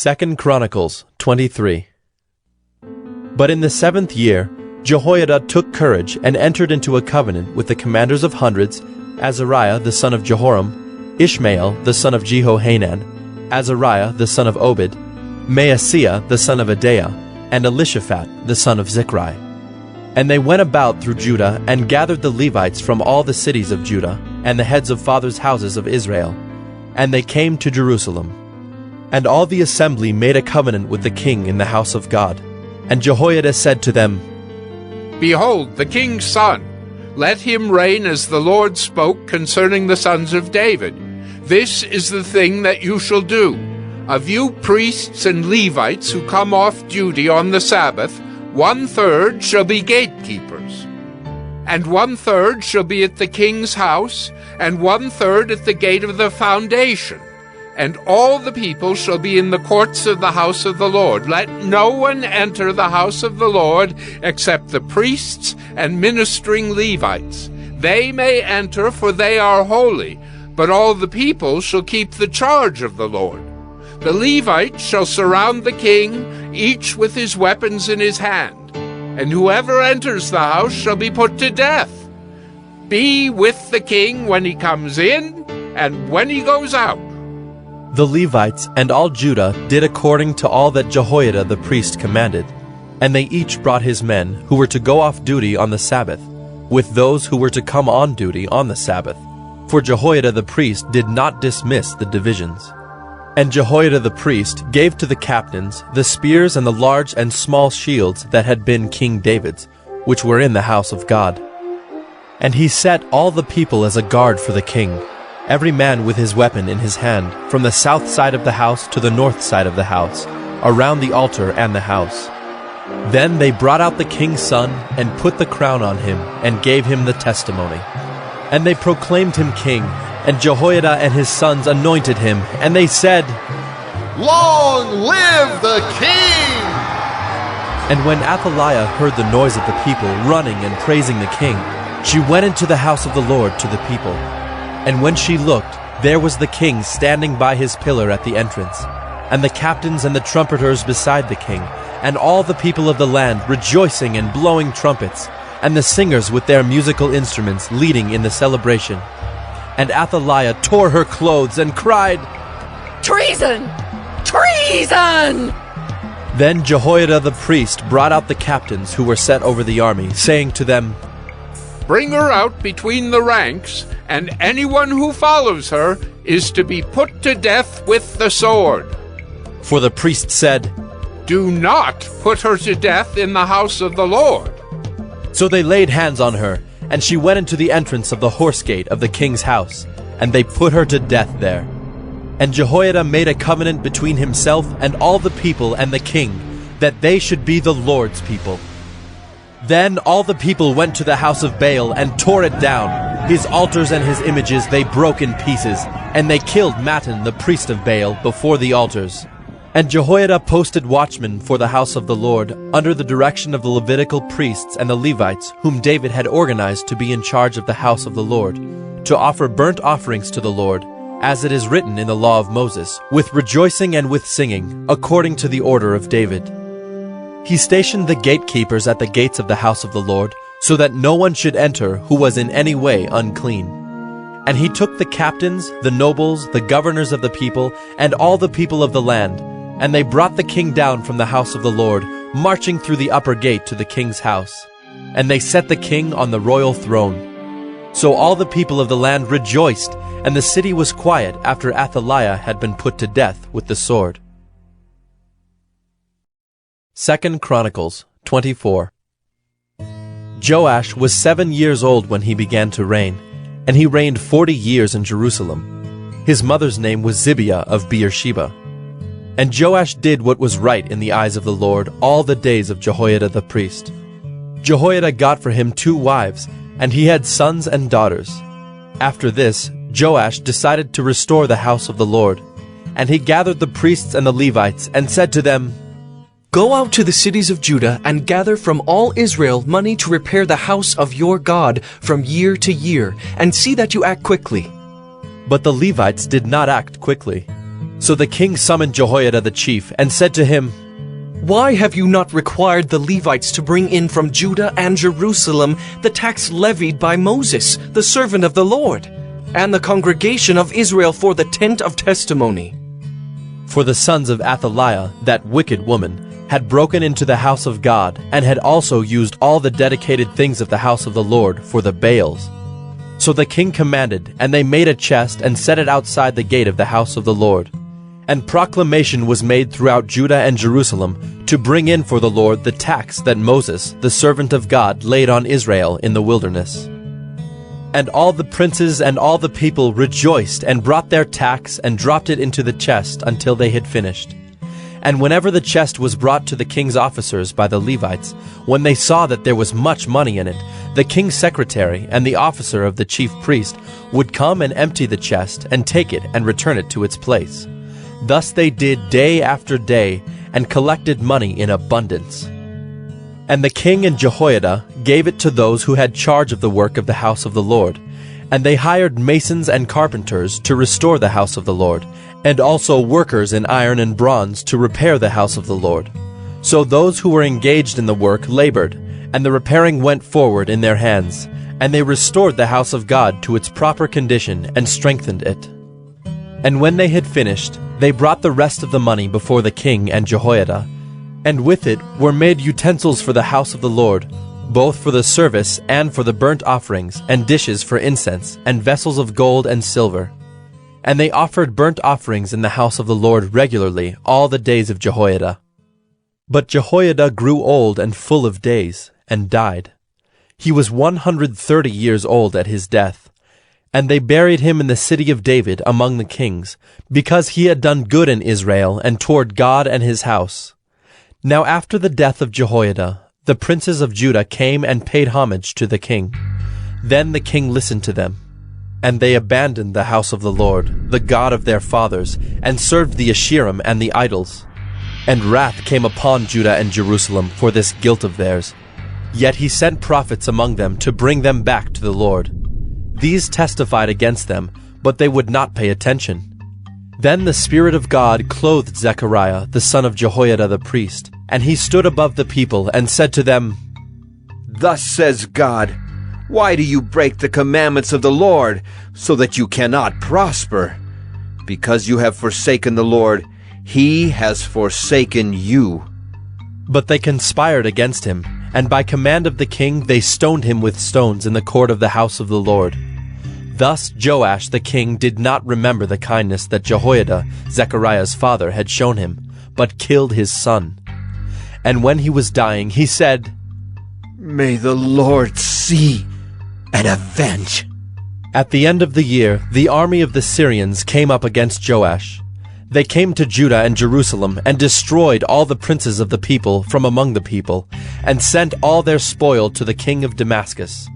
2 Chronicles 23. But in the 7th year, Jehoiada took courage and entered into a covenant with the commanders of hundreds, Azariah the son of Jehoram, Ishmael the son of Jehohanan, Azariah the son of Obed, Maaseiah the son of Adaiah, and Elishaphat the son of Zichri. And they went about through Judah and gathered the Levites from all the cities of Judah and the heads of fathers' houses of Israel. And they came to Jerusalem. And all the assembly made a covenant with the king in the house of God. And Jehoiada said to them, Behold, the king's son, let him reign as the Lord spoke concerning the sons of David. This is the thing that you shall do. Of you priests and Levites who come off duty on the Sabbath, 1/3 shall be gatekeepers, and 1/3 shall be at the king's house, and 1/3 at the gate of the foundation. And all the people shall be in the courts of the house of the Lord. Let no one enter the house of the Lord except the priests and ministering Levites. They may enter, for they are holy, but all the people shall keep the charge of the Lord. The Levites shall surround the king, each with his weapons in his hand, and whoever enters the house shall be put to death. Be with the king when he comes in and when he goes out. The Levites and all Judah did according to all that Jehoiada the priest commanded, and they each brought his men who were to go off duty on the Sabbath, with those who were to come on duty on the Sabbath, for Jehoiada the priest did not dismiss the divisions. And Jehoiada the priest gave to the captains the spears and the large and small shields that had been King David's, which were in the house of God. And he set all the people as a guard for the king, every man with his weapon in his hand, from the south side of the house to the north side of the house, around the altar and the house. Then they brought out the king's son, and put the crown on him, and gave him the testimony. And they proclaimed him king, and Jehoiada and his sons anointed him, and they said, Long live the king! And when Athaliah heard the noise of the people running and praising the king, she went into the house of the Lord to the people. And when she looked, there was the king standing by his pillar at the entrance, and the captains and the trumpeters beside the king, and all the people of the land rejoicing and blowing trumpets, and the singers with their musical instruments leading in the celebration. And Athaliah tore her clothes and cried, Treason! Treason! Then Jehoiada the priest brought out the captains who were set over the army, saying to them, Bring her out between the ranks, and anyone who follows her is to be put to death with the sword. For the priest said, Do not put her to death in the house of the Lord. So they laid hands on her, and she went into the entrance of the horse gate of the king's house, and they put her to death there. And Jehoiada made a covenant between himself and all the people and the king, that they should be the Lord's people. Then all the people went to the house of Baal and tore it down. His altars and his images they broke in pieces, and they killed Mattan the priest of Baal before the altars. And Jehoiada posted watchmen for the house of the Lord, under the direction of the Levitical priests and the Levites, whom David had organized to be in charge of the house of the Lord, to offer burnt offerings to the Lord, as it is written in the law of Moses, with rejoicing and with singing, according to the order of David. He stationed the gatekeepers at the gates of the house of the Lord, so that no one should enter who was in any way unclean. And he took the captains, the nobles, the governors of the people, and all the people of the land, and they brought the king down from the house of the Lord, marching through the upper gate to the king's house. And they set the king on the royal throne. So all the people of the land rejoiced, and the city was quiet after Athaliah had been put to death with the sword. 2 Chronicles 24. Joash was 7 years old when he began to reign, and he reigned 40 years in Jerusalem. His mother's name was Zibiah of Beersheba. And Joash did what was right in the eyes of the Lord all the days of Jehoiada the priest. Jehoiada got for him 2 wives, and he had sons and daughters. After this, Joash decided to restore the house of the Lord. And he gathered the priests and the Levites, and said to them, Go out to the cities of Judah and gather from all Israel money to repair the house of your God from year to year, and see that you act quickly. But the Levites did not act quickly. So the king summoned Jehoiada the chief and said to him, Why have you not required the Levites to bring in from Judah and Jerusalem the tax levied by Moses, the servant of the Lord, and the congregation of Israel for the tent of testimony? For the sons of Athaliah, that wicked woman, had broken into the house of God, and had also used all the dedicated things of the house of the Lord for the Baals. So the king commanded, and they made a chest and set it outside the gate of the house of the Lord. And proclamation was made throughout Judah and Jerusalem to bring in for the Lord the tax that Moses, the servant of God, laid on Israel in the wilderness. And all the princes and all the people rejoiced and brought their tax and dropped it into the chest until they had finished. And whenever the chest was brought to the king's officers by the Levites, when they saw that there was much money in it, the king's secretary and the officer of the chief priest would come and empty the chest and take it and return it to its place. Thus they did day after day and collected money in abundance. And the king and Jehoiada gave it to those who had charge of the work of the house of the Lord. And they hired masons and carpenters to restore the house of the Lord, and also workers in iron and bronze to repair the house of the Lord. So those who were engaged in the work labored, and the repairing went forward in their hands, and they restored the house of God to its proper condition and strengthened it. And when they had finished, they brought the rest of the money before the king and Jehoiada, and with it were made utensils for the house of the Lord, both for the service and for the burnt offerings, and dishes for incense, and vessels of gold and silver. And they offered burnt offerings in the house of the Lord regularly all the days of Jehoiada. But Jehoiada grew old and full of days, and died. He was 130 years old at his death. And they buried him in the city of David among the kings, because he had done good in Israel and toward God and his house. Now after the death of Jehoiada, the princes of Judah came and paid homage to the king. Then the king listened to them. And they abandoned the house of the Lord, the God of their fathers, and served the Asherim and the idols. And wrath came upon Judah and Jerusalem for this guilt of theirs. Yet he sent prophets among them to bring them back to the Lord. These testified against them, but they would not pay attention. Then the Spirit of God clothed Zechariah, the son of Jehoiada the priest, and he stood above the people and said to them, Thus says God, Why do you break the commandments of the Lord, so that you cannot prosper? Because you have forsaken the Lord, he has forsaken you. But they conspired against him, and by command of the king they stoned him with stones in the court of the house of the Lord. Thus Joash the king did not remember the kindness that Jehoiada, Zechariah's father, had shown him, but killed his son. And when he was dying, he said, May the Lord see and avenge. At the end of the year, the army of the Syrians came up against Joash. They came to Judah and Jerusalem and destroyed all the princes of the people from among the people, and sent all their spoil to the king of Damascus.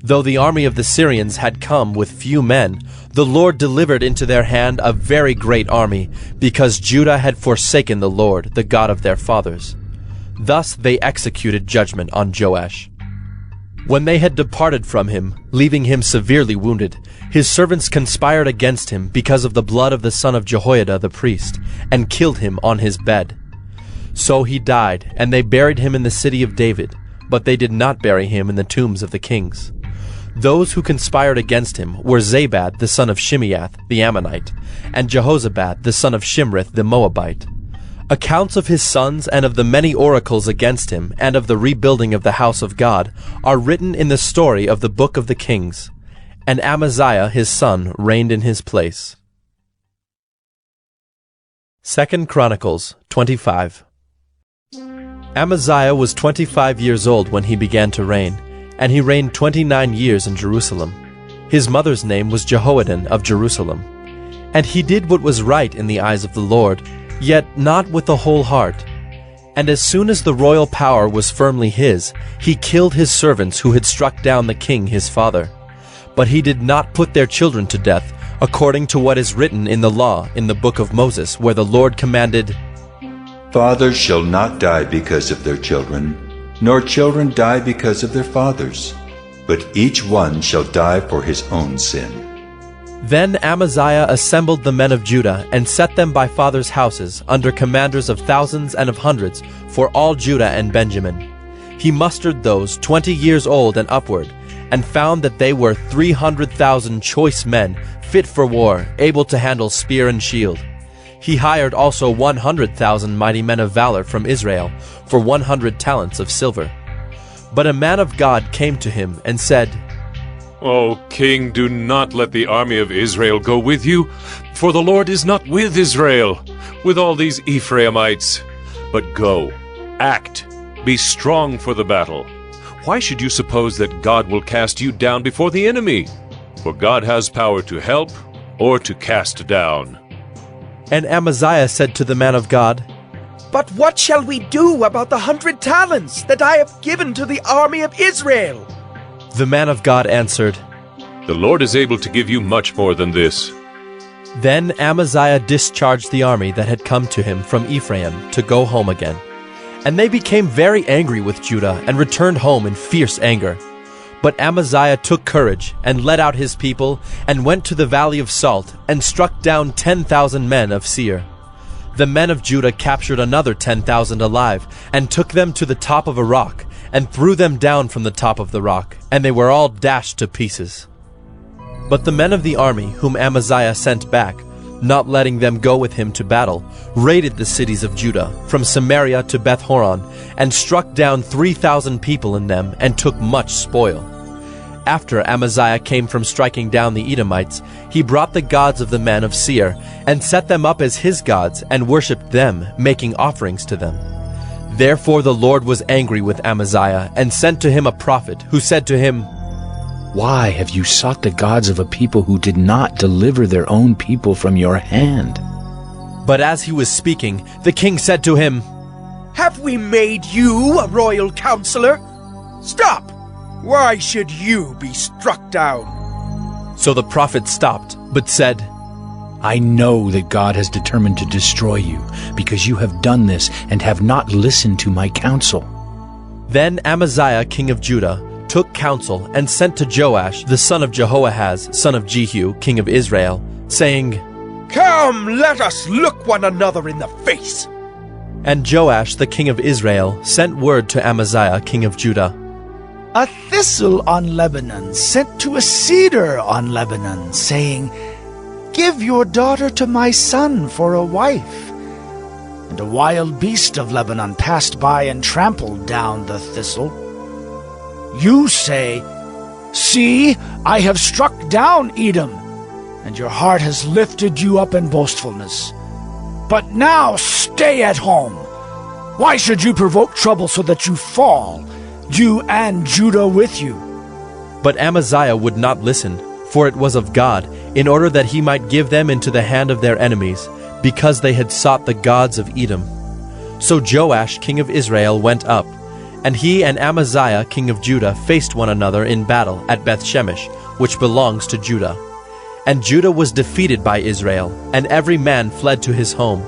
Though the army of the Syrians had come with few men, the Lord delivered into their hand a very great army, because Judah had forsaken the Lord, the God of their fathers. Thus they executed judgment on Joash. When they had departed from him, leaving him severely wounded, his servants conspired against him because of the blood of the son of Jehoiada the priest, and killed him on his bed. So he died, and they buried him in the city of David, but they did not bury him in the tombs of the kings. Those who conspired against him were Zabad the son of Shimeath the Ammonite, and Jehozabad the son of Shimrith the Moabite. Accounts of his sons and of the many oracles against him and of the rebuilding of the house of God are written in the story of the book of the kings. And Amaziah his son reigned in his place. 2 Chronicles 25. Amaziah was 25 years old when he began to reign, and he reigned 29 years in Jerusalem. His mother's name was Jehoaddan of Jerusalem. And he did what was right in the eyes of the Lord, yet not with the whole heart. And as soon as the royal power was firmly his, he killed his servants who had struck down the king his father. But he did not put their children to death, according to what is written in the law in the book of Moses, where the Lord commanded, Fathers shall not die because of their children, nor children die because of their fathers, but each one shall die for his own sin. Then Amaziah assembled the men of Judah and set them by fathers' houses under commanders of thousands and of hundreds for all Judah and Benjamin. He mustered those 20 years old and upward, and found that they were 300,000 choice men, fit for war, able to handle spear and shield. He hired also 100,000 mighty men of valor from Israel for 100 talents of silver. But a man of God came to him and said, O king, do not let the army of Israel go with you, for the Lord is not with Israel, with all these Ephraimites. But go, act, be strong for the battle. Why should you suppose that God will cast you down before the enemy? For God has power to help or to cast down. And Amaziah said to the man of God, But what shall we do about the 100 talents that I have given to the army of Israel? The man of God answered, The Lord is able to give you much more than this. Then Amaziah discharged the army that had come to him from Ephraim to go home again. And they became very angry with Judah and returned home in fierce anger. But Amaziah took courage and led out his people and went to the valley of Salt and struck down 10,000 men of Seir. The men of Judah captured another 10,000 alive and took them to the top of a rock and threw them down from the top of the rock, and they were all dashed to pieces. But the men of the army whom Amaziah sent back, not letting them go with him to battle, raided the cities of Judah, from Samaria to Beth-horon, and struck down 3,000 people in them, and took much spoil. After Amaziah came from striking down the Edomites, he brought the gods of the men of Seir, and set them up as his gods, and worshipped them, making offerings to them. Therefore the Lord was angry with Amaziah, and sent to him a prophet, who said to him, Why have you sought the gods of a people who did not deliver their own people from your hand? But as he was speaking, the king said to him, Have we made you a royal counselor? Stop! Why should you be struck down? So the prophet stopped, but said, I know that God has determined to destroy you, because you have done this and have not listened to my counsel. Then Amaziah king of Judah took counsel and sent to Joash the son of Jehoahaz, son of Jehu, king of Israel, saying, Come, let us look one another in the face. And Joash the king of Israel sent word to Amaziah king of Judah, A thistle on Lebanon sent to a cedar on Lebanon, saying, Give your daughter to my son for a wife. And a wild beast of Lebanon passed by and trampled down the thistle. You say, See, I have struck down Edom, and your heart has lifted you up in boastfulness. But now stay at home. Why should you provoke trouble so that you fall, you and Judah with you? But Amaziah would not listen, for it was of God, in order that he might give them into the hand of their enemies, because they had sought the gods of Edom. So Joash king of Israel went up, and he and Amaziah king of Judah faced one another in battle at Beth-shemesh, which belongs to Judah. And Judah was defeated by Israel, and every man fled to his home.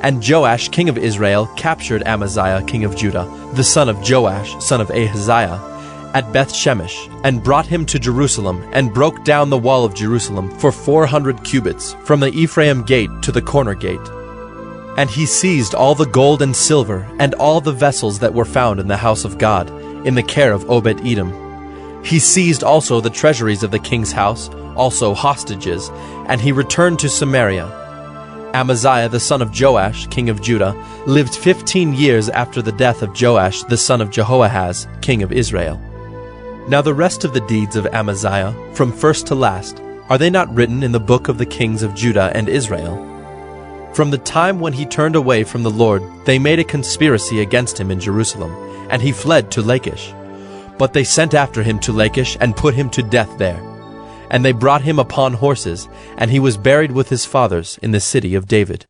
And Joash king of Israel captured Amaziah king of Judah, the son of Joash, son of Ahaziah, at Beth-shemesh, and brought him to Jerusalem, and broke down the wall of Jerusalem for 400 cubits, from the Ephraim gate to the corner gate. And he seized all the gold and silver, and all the vessels that were found in the house of God, in the care of Obed-Edom. He seized also the treasuries of the king's house, also hostages, and he returned to Samaria. Amaziah the son of Joash, king of Judah, lived 15 years after the death of Joash the son of Jehoahaz, king of Israel. Now the rest of the deeds of Amaziah, from first to last, are they not written in the book of the kings of Judah and Israel? From the time when he turned away from the Lord, they made a conspiracy against him in Jerusalem, and he fled to Lachish. But they sent after him to Lachish and put him to death there. And they brought him upon horses, and he was buried with his fathers in the city of David.